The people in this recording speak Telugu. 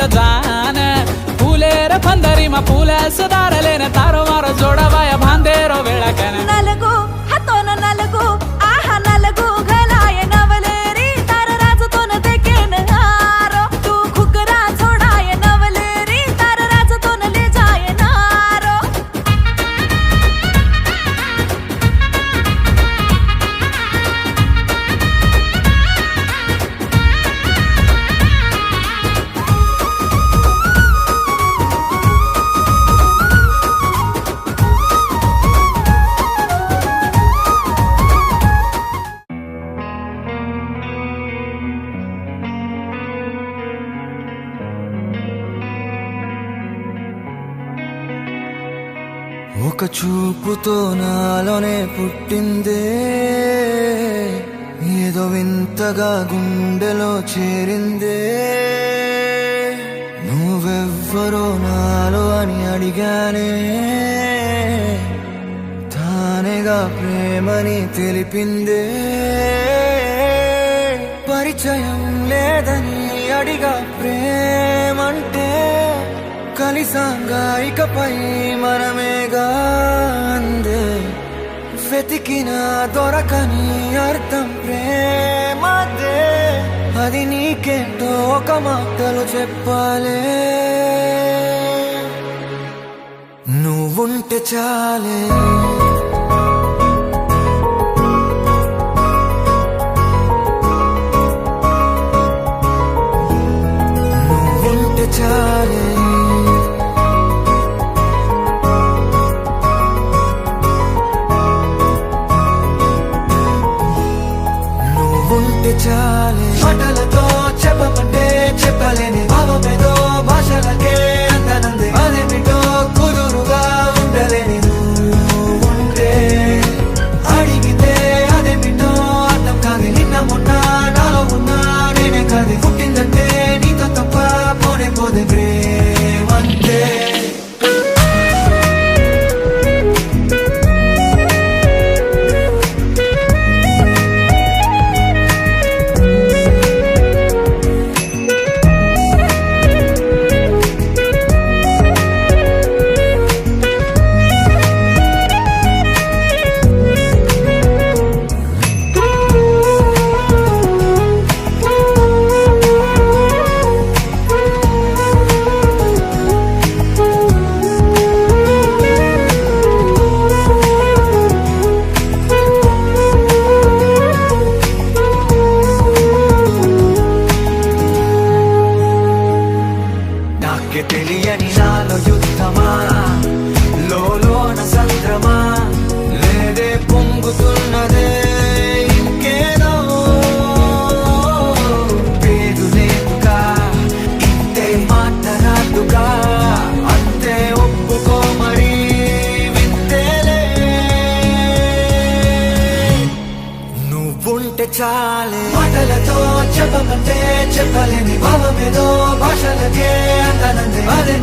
मेरा जान फूलेर फंदरी मा फूले सुधारलेन तारो मारो जोड़वाया भांदेरो वेळा कन नलगो हातोन नलगो आहा नलगो घलाय नवलेरी तार राजतोन देकेन हारो तू खुकरा छोड़ाय नवलेरी तार राजतोन ले जाय नारो ఒక చూపుతో నాలోనే పుట్టిందే ఏదో వింతగా గుండెలో చేరిందే నువ్వెవ్వరో నాలో అని అడిగానే తానేగా ప్రేమని తెలిపిందే పరిచయం లేదని అడిగా ప్రేమంటే కలిసాంగా ఇకపై మనమేగా అందే వెతికినా దొరకని అర్థం ప్రేమదే అది నీకేంటో ఒక మాటలో చెప్పాలే నువ్వుంటే చాలే నువ్వుంటే చాలే చాలే మాటలతో చెప్పమంటే చెప్పలేని భావమేదో భాషలకే అందనంది అదేమిటో కుదురుగా ఉండలేని నువ్వుంటే అడిగితే అదేమిటో అర్థం కాదు నిన్న మొన్న నాలో ఉన్నా నేనే కాదు పుట్టిందంటే నీతో తప్ప పోనే పోదే ప్రేమంతే తెలియని నాలో యుద్ధమా లోన సంద్రమా లేదే పొంగుతున్నదే ఇంకేదో పేరు లేదుగా ఇంతే మాట్లాడుగా అంతే ఒప్పుకో మరి వింతేలే నువ్వుంటే చాలే మాటలతో చెప్పమంటే చెప్పలేని భావమేదో భాషలకే అందనంది అదే